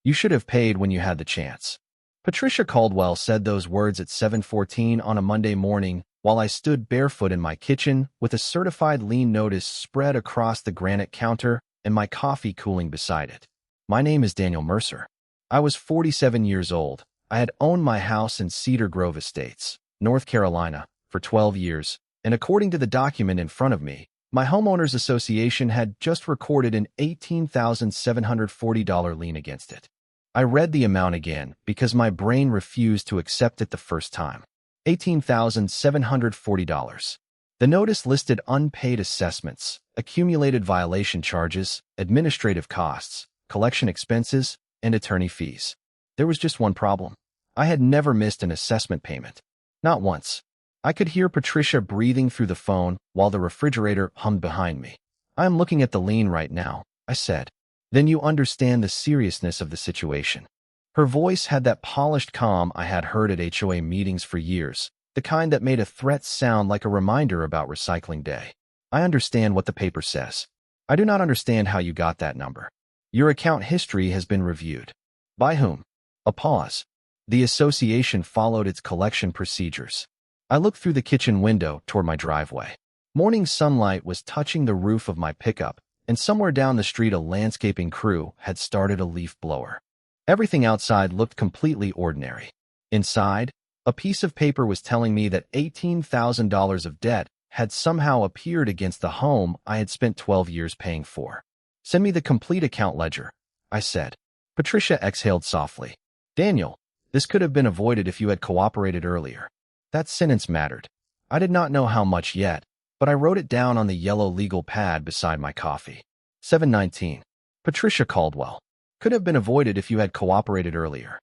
You should have paid when you had the chance. Patricia Caldwell said those words at 7:14 on a Monday morning while I stood barefoot in my kitchen with a certified lien notice spread across the granite counter and my coffee cooling beside it. My name is Daniel Mercer. I was 47 years old. I had owned my house in Cedar Grove Estates, North Carolina, for 12 years, and according to the document in front of me, my homeowners association had just recorded an $18,740 lien against it. I read the amount again because my brain refused to accept it the first time. $18,740. The notice listed unpaid assessments, accumulated violation charges, administrative costs, collection expenses, and attorney fees. There was just one problem. I had never missed an assessment payment. Not once. I could hear Patricia breathing through the phone while the refrigerator hummed behind me. "I am looking at the lien right now," I said. "Then you understand the seriousness of the situation." Her voice had that polished calm I had heard at HOA meetings for years, the kind that made a threat sound like a reminder about recycling day. "I understand what the paper says. I do not understand how you got that number. Your account history has been reviewed." "By whom?" A pause. The association followed its collection procedures. I looked through the kitchen window toward my driveway. Morning sunlight was touching the roof of my pickup, and somewhere down the street a landscaping crew had started a leaf blower. Everything outside looked completely ordinary. Inside, a piece of paper was telling me that $18,000 of debt had somehow appeared against the home I had spent 12 years paying for. "Send me the complete account ledger," I said. Patricia exhaled softly. "Daniel, this could have been avoided if you had cooperated earlier." That sentence mattered. I did not know how much yet, but I wrote it down on the yellow legal pad beside my coffee. 7:19. Patricia Caldwell. "Could have been avoided if you had cooperated earlier."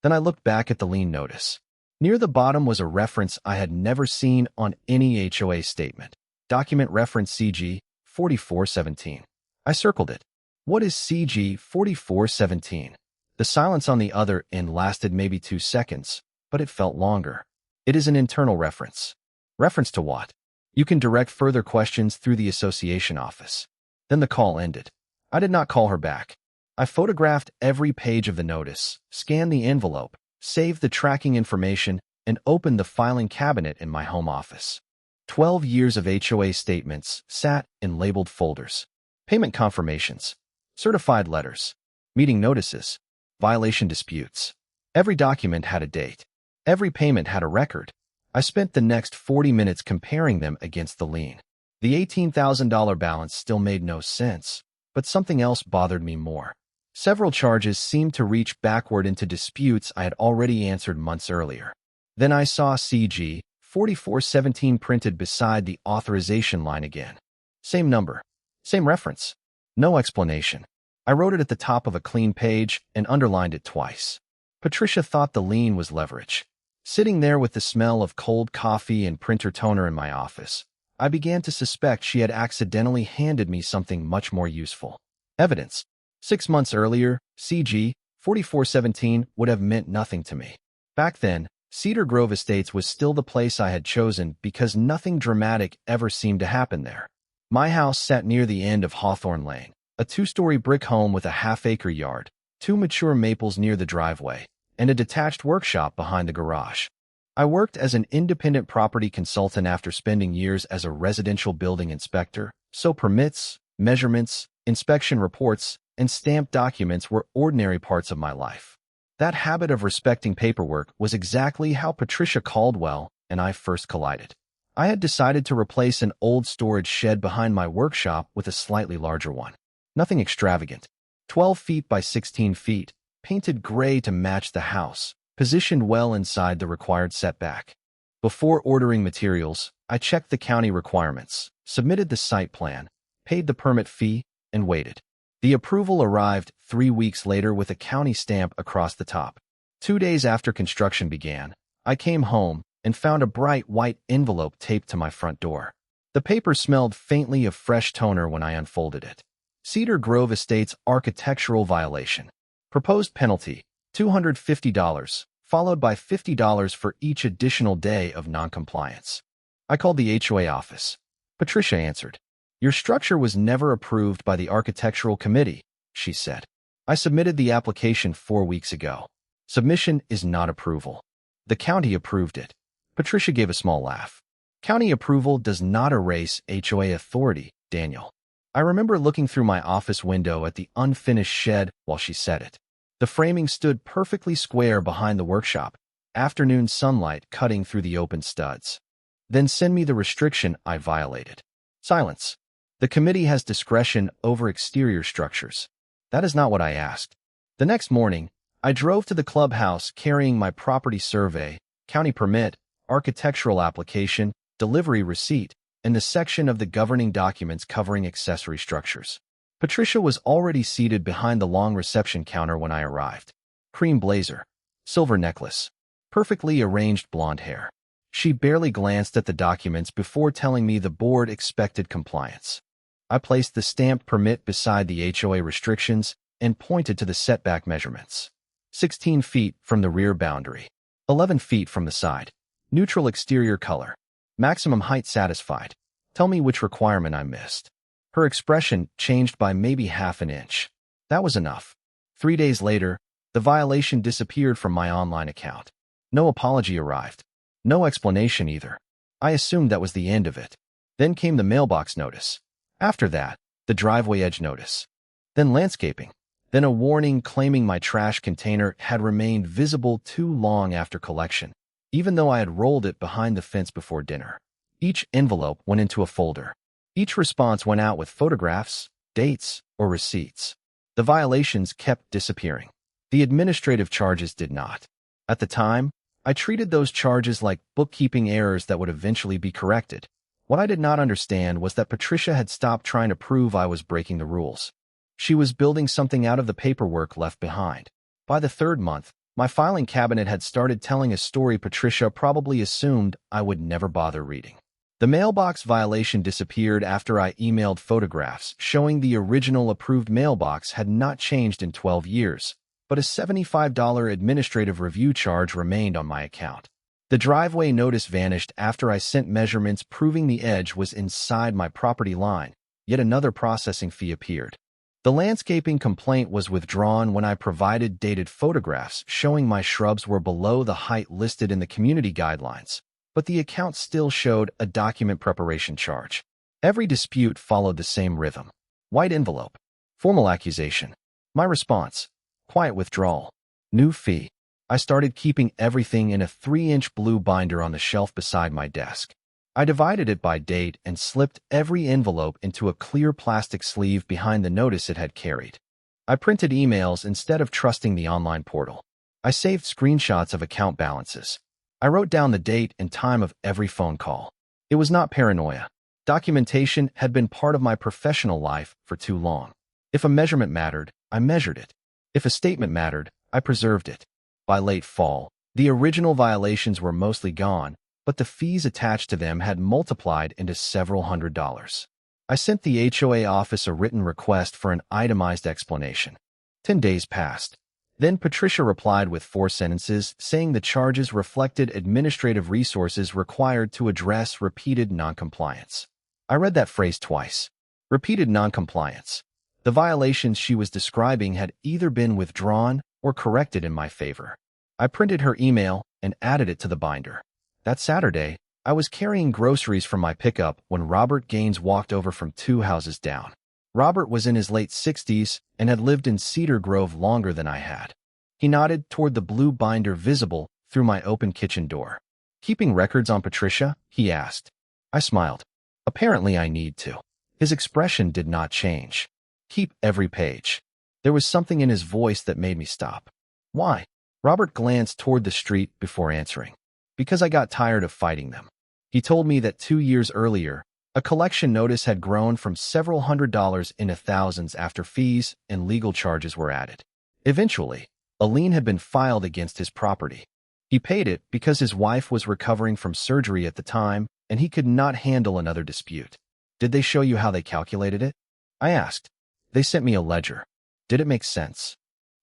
Then I looked back at the lien notice. Near the bottom was a reference I had never seen on any HOA statement. Document reference CG 4417. I circled it. What is CG 4417? The silence on the other end lasted maybe 2 seconds, but it felt longer. "It is an internal reference." "Reference to what?" "You can direct further questions through the association office." Then the call ended. I did not call her back. I photographed every page of the notice, scanned the envelope, saved the tracking information, and opened the filing cabinet in my home office. 12 years of HOA statements sat in labeled folders. Payment confirmations, certified letters, meeting notices, violation disputes. Every document had a date. Every payment had a record. I spent the next 40 minutes comparing them against the lien. The $18,000 balance still made no sense, but something else bothered me more. Several charges seemed to reach backward into disputes I had already answered months earlier. Then I saw CG 4417 printed beside the authorization line again. Same number, same reference. No explanation. I wrote it at the top of a clean page and underlined it twice. Patricia thought the lien was leverage. Sitting there with the smell of cold coffee and printer toner in my office, I began to suspect she had accidentally handed me something much more useful. Evidence. 6 months earlier, CG 4417 would have meant nothing to me. Back then, Cedar Grove Estates was still the place I had chosen because nothing dramatic ever seemed to happen there. My house sat near the end of Hawthorne Lane, a 2-story brick home with a half-acre yard, 2 mature maples near the driveway, and a detached workshop behind the garage. I worked as an independent property consultant after spending years as a residential building inspector, so permits, measurements, inspection reports, and stamped documents were ordinary parts of my life. That habit of respecting paperwork was exactly how Patricia Caldwell and I first collided. I had decided to replace an old storage shed behind my workshop with a slightly larger one. Nothing extravagant. 12 feet by 16 feet, painted gray to match the house, positioned well inside the required setback. Before ordering materials, I checked the county requirements, submitted the site plan, paid the permit fee, and waited. The approval arrived 3 weeks later with a county stamp across the top. 2 days after construction began, I came home and found a bright white envelope taped to my front door. The paper smelled faintly of fresh toner when I unfolded it. Cedar Grove Estates architectural violation. Proposed penalty, $250, followed by $50 for each additional day of noncompliance. I called the HOA office. Patricia answered. "Your structure was never approved by the architectural committee," she said. I submitted the application 4 weeks ago. Submission is not approval. The county approved it. Patricia gave a small laugh. County approval does not erase HOA authority, Daniel. I remember looking through my office window at the unfinished shed while she said it. The framing stood perfectly square behind the workshop, afternoon sunlight cutting through the open studs. Then send me the restriction I violated. Silence. The committee has discretion over exterior structures. That is not what I asked. The next morning, I drove to the clubhouse carrying my property survey, county permit, architectural application, delivery receipt, and the section of the governing documents covering accessory structures. Patricia was already seated behind the long reception counter when I arrived. Cream blazer, silver necklace, perfectly arranged blonde hair. She barely glanced at the documents before telling me the board expected compliance. I placed the stamped permit beside the HOA restrictions and pointed to the setback measurements. 16 feet from the rear boundary, 11 feet from the side, neutral exterior color, maximum height satisfied. Tell me which requirement I missed. Her expression changed by maybe half an inch. That was enough. 3 days later, the violation disappeared from my online account. No apology arrived. No explanation either. I assumed that was the end of it. Then came the mailbox notice. After that, the driveway edge notice. Then landscaping. Then a warning claiming my trash container had remained visible too long after collection, even though I had rolled it behind the fence before dinner. Each envelope went into a folder. Each response went out with photographs, dates, or receipts. The violations kept disappearing. The administrative charges did not. At the time, I treated those charges like bookkeeping errors that would eventually be corrected. What I did not understand was that Patricia had stopped trying to prove I was breaking the rules. She was building something out of the paperwork left behind. By the third month, my filing cabinet had started telling a story Patricia probably assumed I would never bother reading. The mailbox violation disappeared after I emailed photographs showing the original approved mailbox had not changed in 12 years, but a $75 administrative review charge remained on my account. The driveway notice vanished after I sent measurements proving the edge was inside my property line, yet another processing fee appeared. The landscaping complaint was withdrawn when I provided dated photographs showing my shrubs were below the height listed in the community guidelines, but the account still showed a document preparation charge. Every dispute followed the same rhythm. White envelope. Formal accusation. My response. Quiet withdrawal. New fee. I started keeping everything in a 3-inch blue binder on the shelf beside my desk. I divided it by date and slipped every envelope into a clear plastic sleeve behind the notice it had carried. I printed emails instead of trusting the online portal. I saved screenshots of account balances. I wrote down the date and time of every phone call. It was not paranoia. Documentation had been part of my professional life for too long. If a measurement mattered, I measured it. If a statement mattered, I preserved it. By late fall, the original violations were mostly gone, but the fees attached to them had multiplied into several $100s. I sent the HOA office a written request for an itemized explanation. 10 days passed. Then Patricia replied with 4 sentences saying the charges reflected administrative resources required to address repeated noncompliance. I read that phrase twice. Repeated noncompliance. The violations she was describing had either been withdrawn or corrected in my favor. I printed her email and added it to the binder. That Saturday, I was carrying groceries from my pickup when Robert Gaines walked over from 2 houses down. Robert was in his late 60s and had lived in Cedar Grove longer than I had. He nodded toward the blue binder visible through my open kitchen door. Keeping records on Patricia? He asked. I smiled. Apparently I need to. His expression did not change. Keep every page. There was something in his voice that made me stop. Why? Robert glanced toward the street before answering. Because I got tired of fighting them. He told me that 2 years earlier, a collection notice had grown from several $100s into thousands after fees and legal charges were added. Eventually, a lien had been filed against his property. He paid it because his wife was recovering from surgery at the time and he could not handle another dispute. Did they show you how they calculated it? I asked. They sent me a ledger. Did it make sense?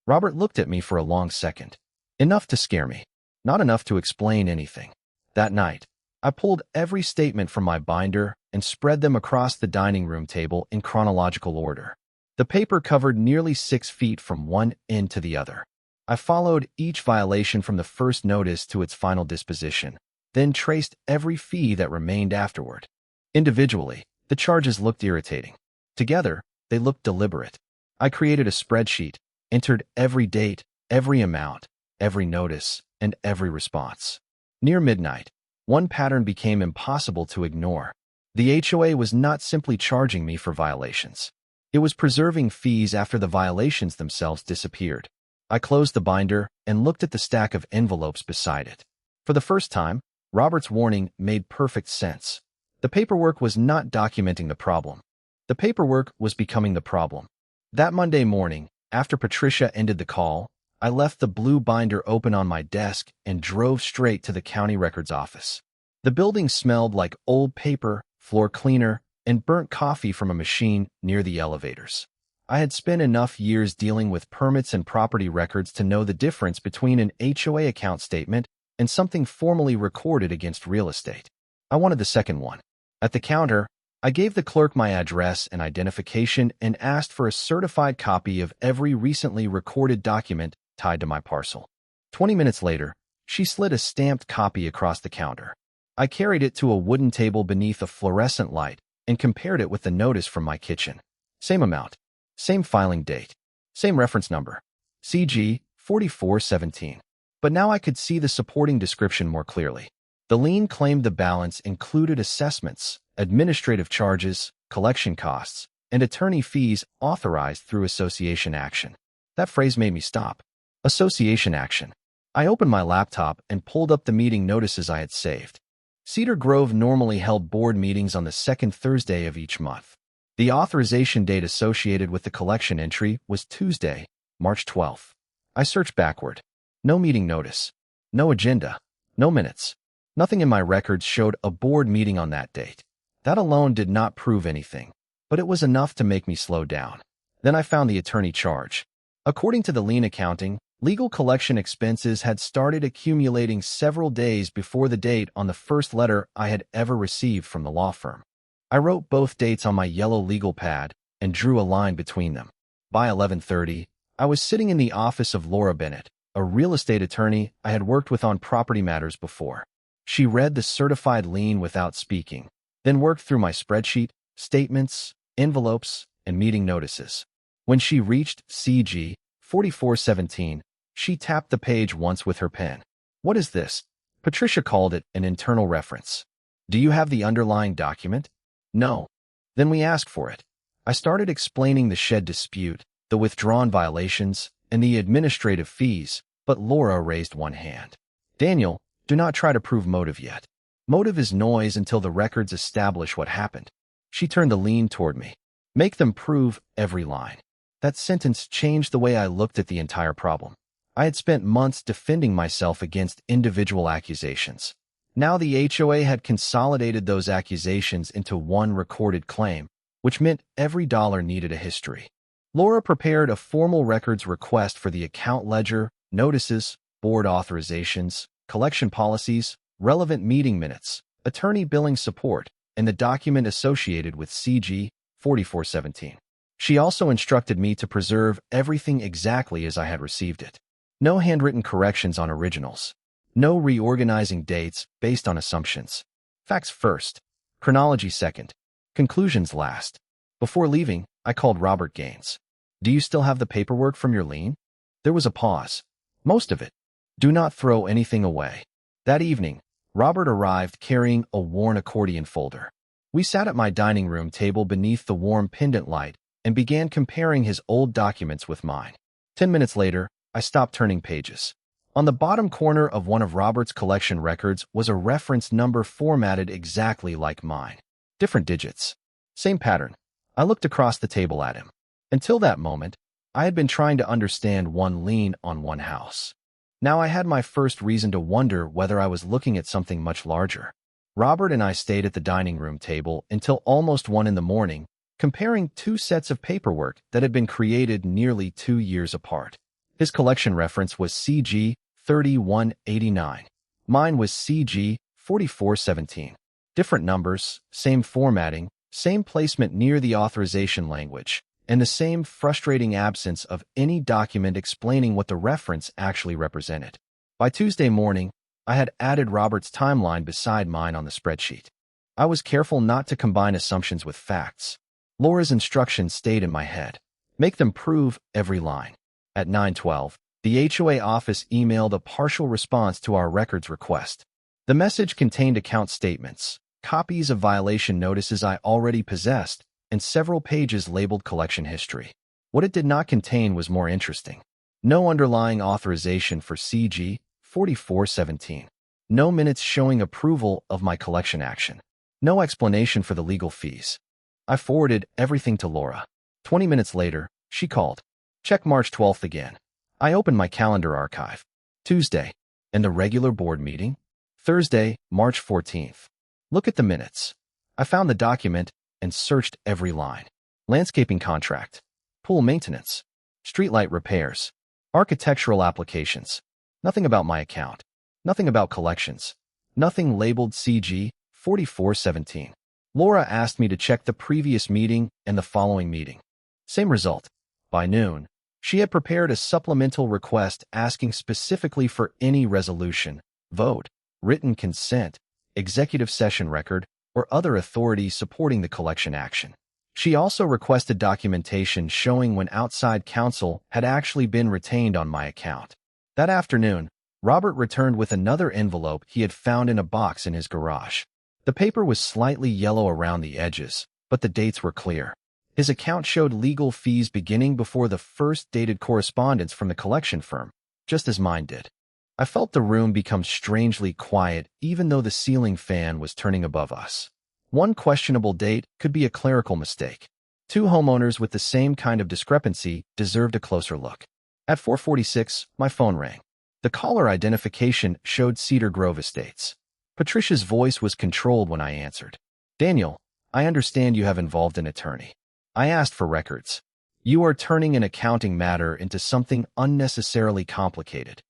Robert looked at me for a long second. Enough to scare me. Not enough to explain anything. That night, I pulled every statement from my binder and spread them across the dining room table in chronological order. The paper covered nearly 6 feet from one end to the other. I followed each violation from the first notice to its final disposition, then traced every fee that remained afterward. Individually, the charges looked irritating. Together, they looked deliberate. I created a spreadsheet, entered every date, every amount, every notice, and every response. Near midnight, one pattern became impossible to ignore. The HOA was not simply charging me for violations. It was preserving fees after the violations themselves disappeared. I closed the binder and looked at the stack of envelopes beside it. For the first time, Robert's warning made perfect sense. The paperwork was not documenting the problem. The paperwork was becoming the problem. That Monday morning, after Patricia ended the call, I left the blue binder open on my desk and drove straight to the county records office. The building smelled like old paper, floor cleaner, and burnt coffee from a machine near the elevators. I had spent enough years dealing with permits and property records to know the difference between an HOA account statement and something formally recorded against real estate. I wanted the second one. At the counter, I gave the clerk my address and identification and asked for a certified copy of every recently recorded document tied to my parcel. 20 minutes later, she slid a stamped copy across the counter. I carried it to a wooden table beneath a fluorescent light and compared it with the notice from my kitchen. Same amount, same filing date, same reference number, CG 4417. But now I could see the supporting description more clearly. The lien claimed the balance included assessments, administrative charges, collection costs, and attorney fees authorized through association action. That phrase made me stop. Association action. I opened my laptop and pulled up the meeting notices I had saved. Cedar Grove normally held board meetings on the second Thursday of each month. The authorization date associated with the collection entry was Tuesday, March 12th. I searched backward. No meeting notice. No agenda. No minutes. Nothing in my records showed a board meeting on that date. That alone did not prove anything, but it was enough to make me slow down. Then I found the attorney charge. According to the lien accounting, legal collection expenses had started accumulating several days before the date on the first letter I had ever received from the law firm. I wrote both dates on my yellow legal pad and drew a line between them. By 11:30, I was sitting in the office of Laura Bennett, a real estate attorney I had worked with on property matters before. She read the certified lien without speaking, then worked through my spreadsheet, statements, envelopes, and meeting notices. When she reached CG 4417, she tapped the page once with her pen. "What is this?" Patricia called it an internal reference. "Do you have the underlying document?" "No." "Then we ask for it." I started explaining the shed dispute, the withdrawn violations, and the administrative fees, but Laura raised one hand. "Daniel, do not try to prove motive yet. Motive is noise until the records establish what happened." She turned the lien toward me. "Make them prove every line." That sentence changed the way I looked at the entire problem. I had spent months defending myself against individual accusations. Now the HOA had consolidated those accusations into one recorded claim, which meant every dollar needed a history. Laura prepared a formal records request for the account ledger, notices, board authorizations, collection policies, relevant meeting minutes, attorney billing support, and the document associated with CG 4417. She also instructed me to preserve everything exactly as I had received it. No handwritten corrections on originals. No reorganizing dates based on assumptions. Facts first. Chronology second. Conclusions last. Before leaving, I called Robert Gaines. "Do you still have the paperwork from your lien?" There was a pause. "Most of it. Do not throw anything away." That evening, Robert arrived carrying a worn accordion folder. We sat at my dining room table beneath the warm pendant light and began comparing his old documents with mine. 10 minutes later, I stopped turning pages. On the bottom corner of one of Robert's collection records was a reference number formatted exactly like mine. Different digits. Same pattern. I looked across the table at him. Until that moment, I had been trying to understand one lien on one house. Now I had my first reason to wonder whether I was looking at something much larger. Robert and I stayed at the dining room table until almost 1 in the morning, comparing two sets of paperwork that had been created nearly 2 years apart. His collection reference was CG 3189. Mine was CG 4417. Different numbers, same formatting, same placement near the authorization language, and the same frustrating absence of any document explaining what the reference actually represented. By Tuesday morning, I had added Robert's timeline beside mine on the spreadsheet. I was careful not to combine assumptions with facts. Laura's instructions stayed in my head. Make them prove every line. At 9:12, the HOA office emailed a partial response to our records request. The message contained account statements, copies of violation notices I already possessed, and several pages labeled collection history. What it did not contain was more interesting. No underlying authorization for CG 4417. No minutes showing approval of my collection action. No explanation for the legal fees. I forwarded everything to Laura. 20 minutes later, she called. Check March 12th again. I opened my calendar archive. Tuesday. And the regular board meeting? Thursday, March 14th. Look at the minutes. I found the document and searched every line. Landscaping contract. Pool maintenance. Streetlight repairs. Architectural applications. Nothing about my account. Nothing about collections. Nothing labeled CG 4417. Laura asked me to check the previous meeting and the following meeting. Same result. By noon, she had prepared a supplemental request asking specifically for any resolution, vote, written consent, executive session record, or other authority supporting the collection action. She also requested documentation showing when outside counsel had actually been retained on my account. That afternoon, Robert returned with another envelope he had found in a box in his garage. The paper was slightly yellow around the edges, but the dates were clear. His account showed legal fees beginning before the first dated correspondence from the collection firm, just as mine did. I felt the room become strangely quiet even though the ceiling fan was turning above us. One questionable date could be a clerical mistake. Two homeowners with the same kind of discrepancy deserved a closer look. At 4:46, my phone rang. The caller identification showed Cedar Grove Estates. Patricia's voice was controlled when I answered. Daniel, I understand you have involved an attorney. I asked for records. You are turning an accounting matter into something unnecessarily complicated.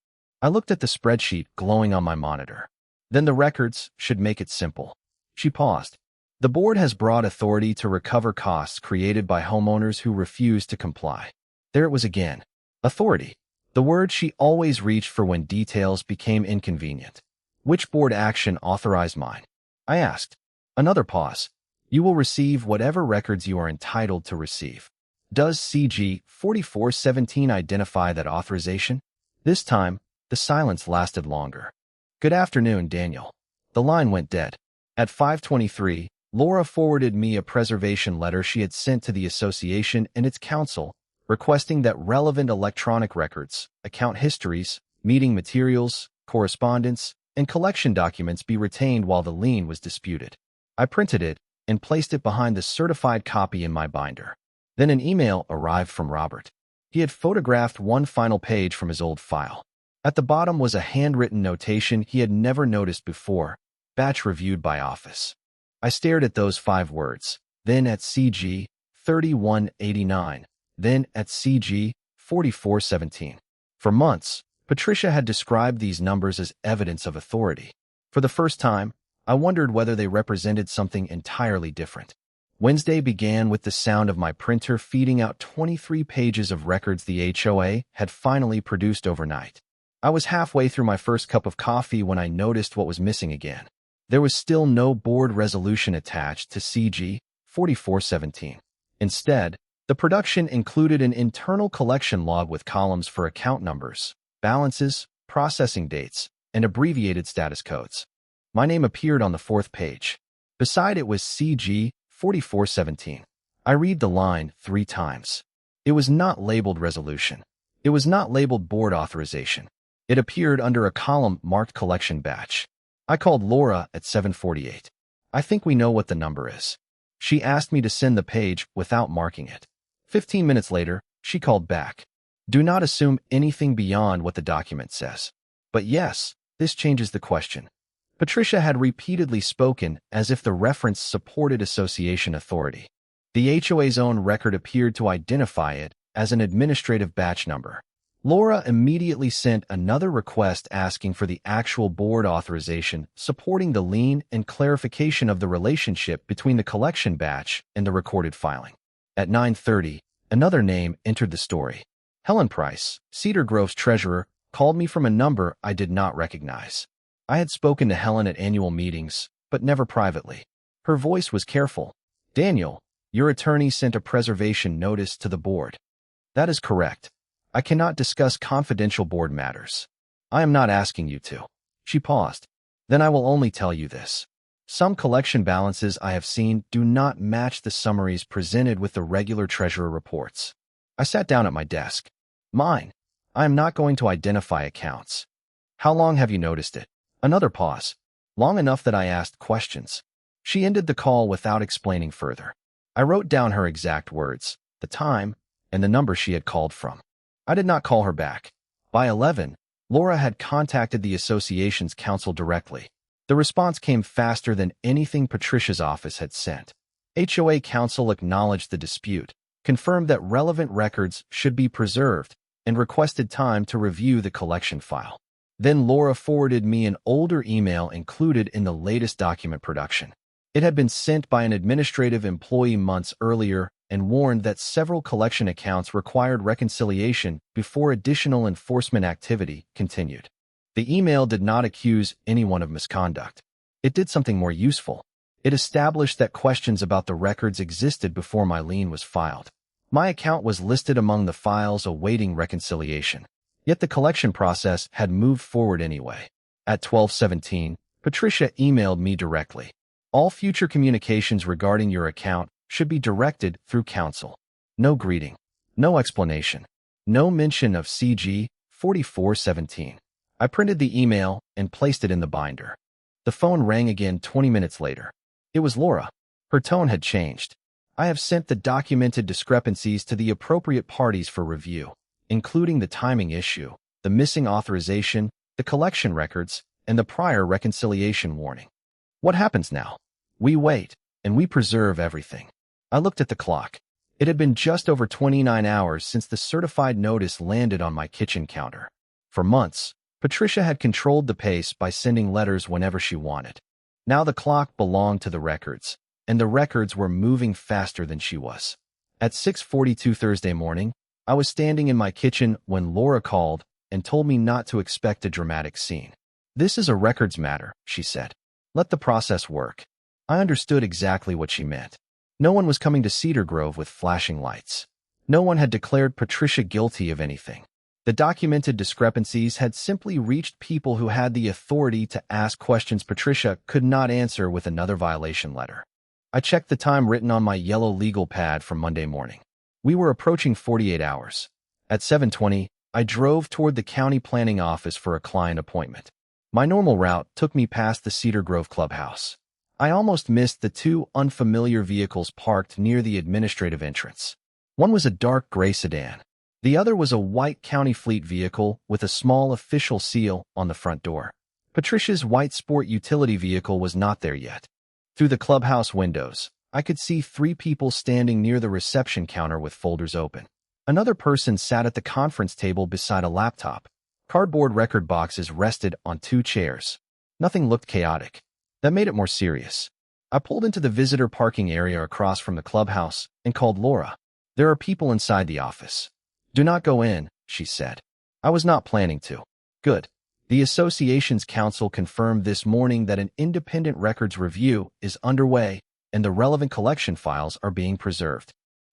I looked at the spreadsheet glowing on my monitor. Then the records should make it simple. She paused. The board has broad authority to recover costs created by homeowners who refuse to comply. There it was again. Authority. The word she always reached for when details became inconvenient. Which board action authorized mine? I asked. Another pause. You will receive whatever records you are entitled to receive. Does CG 4417 identify that authorization? This time, the silence lasted longer. Good afternoon, Daniel. The line went dead. At 5:23, Laura forwarded me a preservation letter she had sent to the association and its counsel, requesting that relevant electronic records, account histories, meeting materials, correspondence, and collection documents be retained while the lien was disputed. I printed it and placed it behind the certified copy in my binder. Then an email arrived from Robert. He had photographed one final page from his old file. At the bottom was a handwritten notation he had never noticed before, batch reviewed by office. I stared at those 5 words, then at CG 3189, then at CG 4417. For months, Patricia had described these numbers as evidence of authority. For the first time, I wondered whether they represented something entirely different. Wednesday began with the sound of my printer feeding out 23 pages of records the HOA had finally produced overnight. I was halfway through my first cup of coffee when I noticed what was missing again. There was still no board resolution attached to CG 4417. Instead, the production included an internal collection log with columns for account numbers, balances, processing dates, and abbreviated status codes. My name appeared on the 4th page. Beside it was CG 4417. I read the line 3 times. It was not labeled resolution. It was not labeled board authorization. It appeared under a column marked collection batch. I called Laura at 7:48. I think we know what the number is. She asked me to send the page without marking it. 15 minutes later, she called back. Do not assume anything beyond what the document says. But yes, this changes the question. Patricia had repeatedly spoken as if the reference supported association authority. The HOA's own record appeared to identify it as an administrative batch number. Laura immediately sent another request asking for the actual board authorization supporting the lien and clarification of the relationship between the collection batch and the recorded filing. At 9:30, Another name entered the story. Helen Price, Cedar Grove's treasurer, called me from a number I did not recognize. I had spoken to Helen at annual meetings, but never privately. Her voice was careful. "Daniel, your attorney sent a preservation notice to the board." "That is correct. I cannot discuss confidential board matters." "I am not asking you to." She paused. "Then I will only tell you this. Some collection balances I have seen do not match the summaries presented with the regular treasurer reports." I sat down at my desk. "Mine. I am not going to identify accounts." "How long have you noticed it?" Another pause. Long enough that I asked questions. She ended the call without explaining further. I wrote down her exact words, the time, and the number she had called from. I did not call her back. By 11, Laura had contacted the association's counsel directly. The response came faster than anything Patricia's office had sent. HOA counsel acknowledged the dispute, confirmed that relevant records should be preserved, and requested time to review the collection file. Then Laura forwarded me an older email included in the latest document production. It had been sent by an administrative employee months earlier and warned that several collection accounts required reconciliation before additional enforcement activity continued. The email did not accuse anyone of misconduct. It did something more useful. It established that questions about the records existed before my lien was filed. My account was listed among the files awaiting reconciliation. Yet the collection process had moved forward anyway. At 12:17, Patricia emailed me directly. "All future communications regarding your account should be directed through counsel." No greeting. No explanation. No mention of CG 4417. I printed the email and placed it in the binder. The phone rang again 20 minutes later. It was Laura. Her tone had changed. "I have sent the documented discrepancies to the appropriate parties for review, including the timing issue, the missing authorization, the collection records, and the prior reconciliation warning. What happens now? We wait, and we preserve everything." I looked at the clock. It had been just over 29 hours since the certified notice landed on my kitchen counter. For months, Patricia had controlled the pace by sending letters whenever she wanted. Now the clock belonged to the records, and the records were moving faster than she was. At 6:42 Thursday morning, I was standing in my kitchen when Laura called and told me not to expect a dramatic scene. "This is a records matter," she said. "Let the process work." I understood exactly what she meant. No one was coming to Cedar Grove with flashing lights. No one had declared Patricia guilty of anything. The documented discrepancies had simply reached people who had the authority to ask questions Patricia could not answer with another violation letter. I checked the time written on my yellow legal pad for Monday morning. We were approaching 48 hours. At 7:20, I drove toward the county planning office for a client appointment. My normal route took me past the Cedar Grove clubhouse. I almost missed the two unfamiliar vehicles parked near the administrative entrance. One was a dark gray sedan. The other was a white county fleet vehicle with a small official seal on the front door. Patricia's white sport utility vehicle was not there yet. Through the clubhouse windows, I could see 3 people standing near the reception counter with folders open. Another person sat at the conference table beside a laptop. Cardboard record boxes rested on 2 chairs. Nothing looked chaotic. That made it more serious. I pulled into the visitor parking area across from the clubhouse and called Laura. "There are people inside the office." "Do not go in," she said. I was not planning to. Good. The association's counsel confirmed this morning that an independent records review is underway and the relevant collection files are being preserved.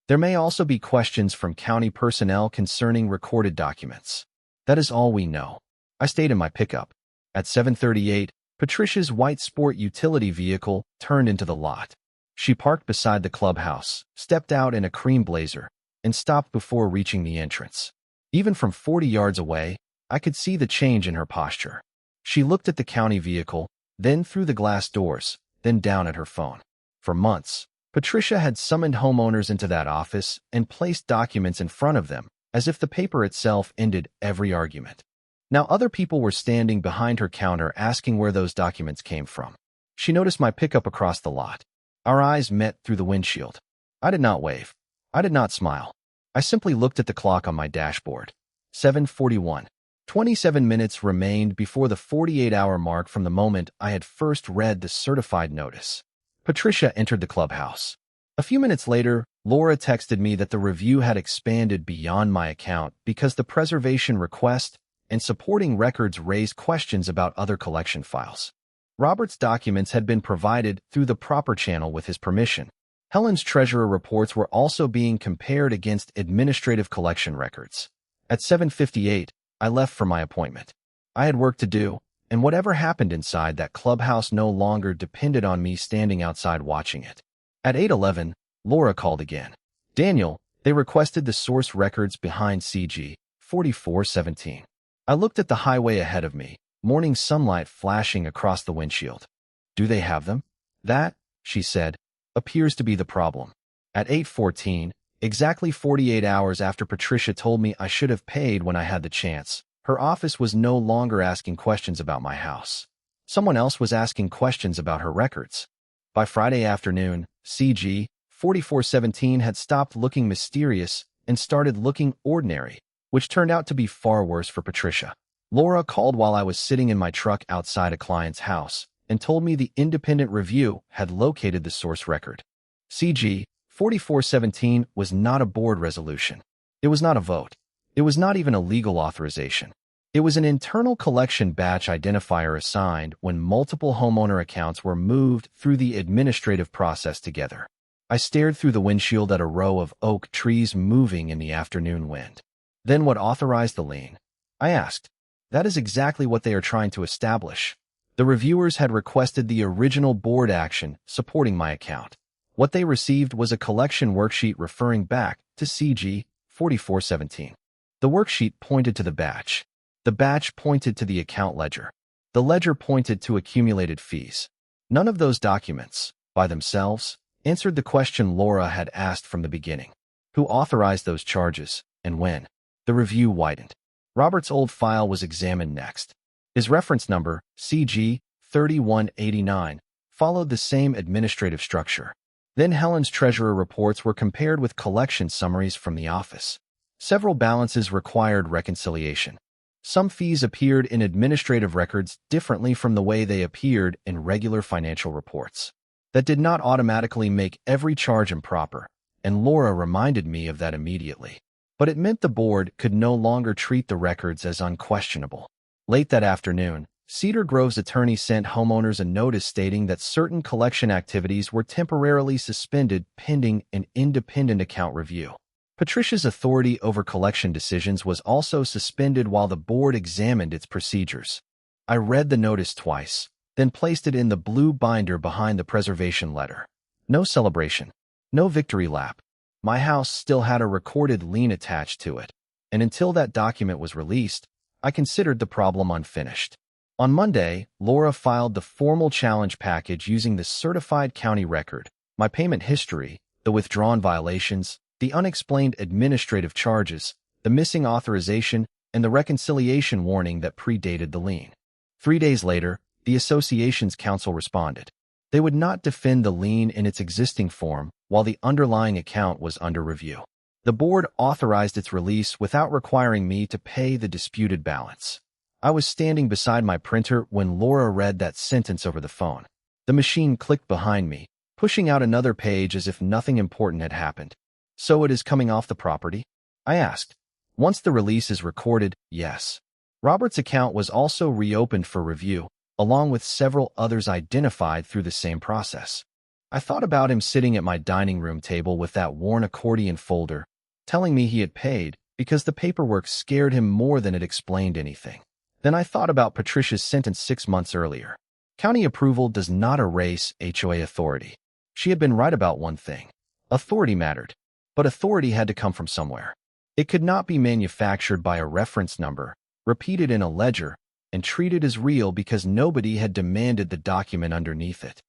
There may also be questions from county personnel concerning recorded documents. That is all we know. I stayed in my pickup. At 7:38, Patricia's white sport utility vehicle turned into the lot. She parked beside the clubhouse, stepped out in a cream blazer, and stopped before reaching the entrance. Even from 40 yards away, I could see the change in her posture. She looked at the county vehicle, then through the glass doors, then down at her phone. For months, Patricia had summoned homeowners into that office and placed documents in front of them, as if the paper itself ended every argument. Now other people were standing behind her counter asking where those documents came from. She noticed my pickup across the lot. Our eyes met through the windshield. I did not wave. I did not smile. I simply looked at the clock on my dashboard. 7:41. 27 minutes remained before the 48-hour mark from the moment I had first read the certified notice. Patricia entered the clubhouse. A few minutes later, Laura texted me that the review had expanded beyond my account because the preservation request and supporting records raised questions about other collection files. Robert's documents had been provided through the proper channel with his permission. Helen's treasurer reports were also being compared against administrative collection records. At 7:58, I left for my appointment. I had work to do, and whatever happened inside that clubhouse no longer depended on me standing outside watching it. At 8:11, Laura called again. Daniel, they requested the source records behind CG 4417. I looked at the highway ahead of me, morning sunlight flashing across the windshield. Do they have them? That, she said, appears to be the problem. At 8:14, exactly 48 hours after Patricia told me I should have paid when I had the chance, her office was no longer asking questions about my house. Someone else was asking questions about her records. By Friday afternoon, CG 4417 had stopped looking mysterious and started looking ordinary, which turned out to be far worse for Patricia. Laura called while I was sitting in my truck outside a client's house and told me the independent review had located the source record. CG 4417 was not a board resolution. It was not a vote. It was not even a legal authorization. It was an internal collection batch identifier assigned when multiple homeowner accounts were moved through the administrative process together. I stared through the windshield at a row of oak trees moving in the afternoon wind. Then what authorized the lien? I asked. That is exactly what they are trying to establish. The reviewers had requested the original board action supporting my account. What they received was a collection worksheet referring back to CG 4417. The worksheet pointed to the batch. The batch pointed to the account ledger. The ledger pointed to accumulated fees. None of those documents, by themselves, answered the question Laura had asked from the beginning. Who authorized those charges, and when? The review widened. Robert's old file was examined next. His reference number, CG 3189, followed the same administrative structure. Then Helen's treasurer reports were compared with collection summaries from the office. Several balances required reconciliation. Some fees appeared in administrative records differently from the way they appeared in regular financial reports. That did not automatically make every charge improper, and Laura reminded me of that immediately. But it meant the board could no longer treat the records as unquestionable. Late that afternoon, Cedar Grove's attorney sent homeowners a notice stating that certain collection activities were temporarily suspended pending an independent account review. Patricia's authority over collection decisions was also suspended while the board examined its procedures. I read the notice twice, then placed it in the blue binder behind the preservation letter. No celebration. No victory lap. My house still had a recorded lien attached to it, and until that document was released, I considered the problem unfinished. On Monday, Laura filed the formal challenge package using the certified county record, my payment history, the withdrawn violations, the unexplained administrative charges, the missing authorization, and the reconciliation warning that predated the lien. 3 days later, the association's counsel responded. They would not defend the lien in its existing form while the underlying account was under review. The board authorized its release without requiring me to pay the disputed balance. I was standing beside my printer when Laura read that sentence over the phone. The machine clicked behind me, pushing out another page as if nothing important had happened. So it is coming off the property? I asked. Once the release is recorded, yes. Robert's account was also reopened for review, along with several others identified through the same process. I thought about him sitting at my dining room table with that worn accordion folder, telling me he had paid because the paperwork scared him more than it explained anything. Then I thought about Patricia's sentence 6 months earlier. County approval does not erase HOA authority. She had been right about one thing. Authority mattered, but authority had to come from somewhere. It could not be manufactured by a reference number, repeated in a ledger, and treated as real because nobody had demanded the document underneath it.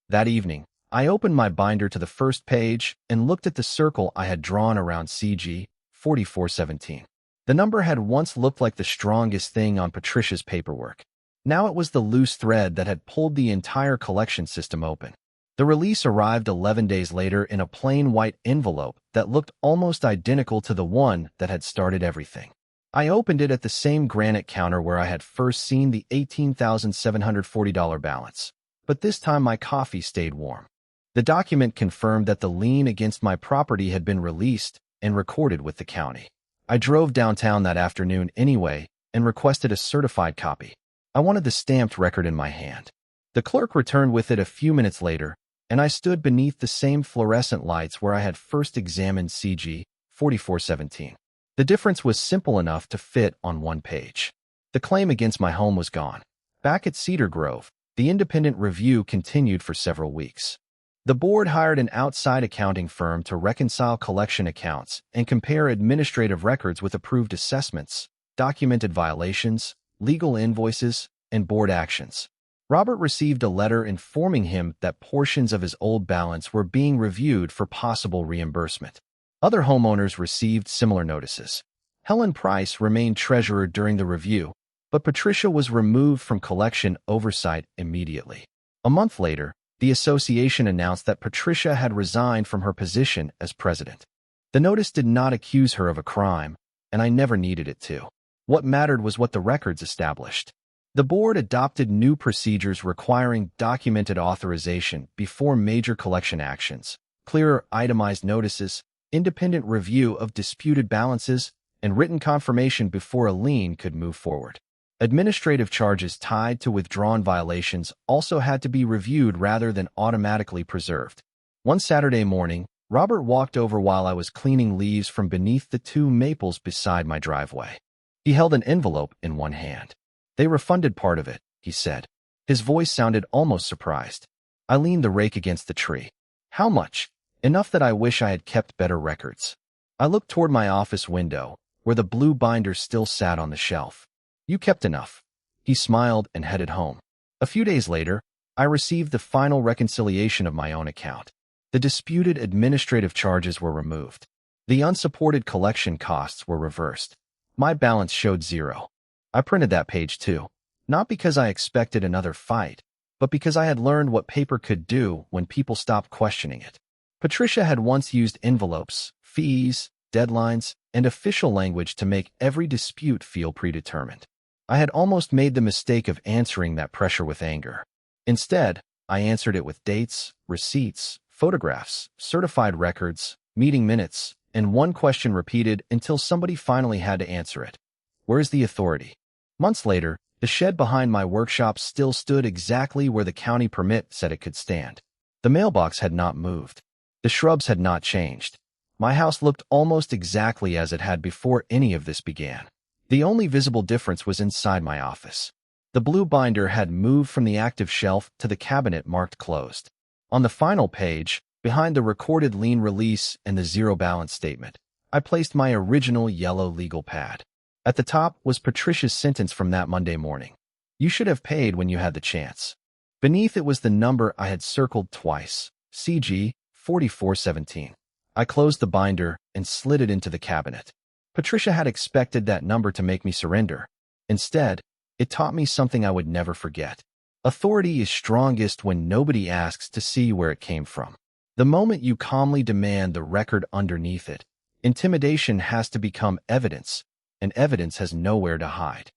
That evening, I opened my binder to the first page and looked at the circle I had drawn around CG 4417. The number had once looked like the strongest thing on Patricia's paperwork. Now it was the loose thread that had pulled the entire collection system open. The release arrived 11 days later in a plain white envelope that looked almost identical to the one that had started everything. I opened it at the same granite counter where I had first seen the $18,740 balance, but this time my coffee stayed warm. The document confirmed that the lien against my property had been released and recorded with the county. I drove downtown that afternoon anyway and requested a certified copy. I wanted the stamped record in my hand. The clerk returned with it a few minutes later, and I stood beneath the same fluorescent lights where I had first examined CG 4417. The difference was simple enough to fit on one page. The claim against my home was gone. Back at Cedar Grove, the independent review continued for several weeks. The board hired an outside accounting firm to reconcile collection accounts and compare administrative records with approved assessments, documented violations, legal invoices, and board actions. Robert received a letter informing him that portions of his old balance were being reviewed for possible reimbursement. Other homeowners received similar notices. Helen Price remained treasurer during the review, but Patricia was removed from collection oversight immediately. A month later, the association announced that Patricia had resigned from her position as president. The notice did not accuse her of a crime, and I never needed it to. What mattered was what the records established. The board adopted new procedures requiring documented authorization before major collection actions, clearer itemized notices, independent review of disputed balances, and written confirmation before a lien could move forward. Administrative charges tied to withdrawn violations also had to be reviewed rather than automatically preserved. One Saturday morning, Robert walked over while I was cleaning leaves from beneath the two maples beside my driveway. He held an envelope in one hand. "They refunded part of it," he said. His voice sounded almost surprised. I leaned the rake against the tree. "How much?" "Enough that I wish I had kept better records." I looked toward my office window, where the blue binder still sat on the shelf. "You kept enough." He smiled and headed home. A few days later, I received the final reconciliation of my own account. The disputed administrative charges were removed. The unsupported collection costs were reversed. My balance showed zero. I printed that page too, not because I expected another fight, but because I had learned what paper could do when people stopped questioning it. Patricia had once used envelopes, fees, deadlines, and official language to make every dispute feel predetermined. I had almost made the mistake of answering that pressure with anger. Instead, I answered it with dates, receipts, photographs, certified records, meeting minutes, and one question repeated until somebody finally had to answer it. "Where's the authority?" Months later, the shed behind my workshop still stood exactly where the county permit said it could stand. The mailbox had not moved. The shrubs had not changed. My house looked almost exactly as it had before any of this began. The only visible difference was inside my office. The blue binder had moved from the active shelf to the cabinet marked closed. On the final page, behind the recorded lien release and the zero balance statement, I placed my original yellow legal pad. At the top was Patricia's sentence from that Monday morning. "You should have paid when you had the chance." Beneath it was the number I had circled twice, CG 4417. I closed the binder and slid it into the cabinet. Patricia had expected that number to make me surrender. Instead, it taught me something I would never forget. Authority is strongest when nobody asks to see where it came from. The moment you calmly demand the record underneath it, intimidation has to become evidence, and evidence has nowhere to hide.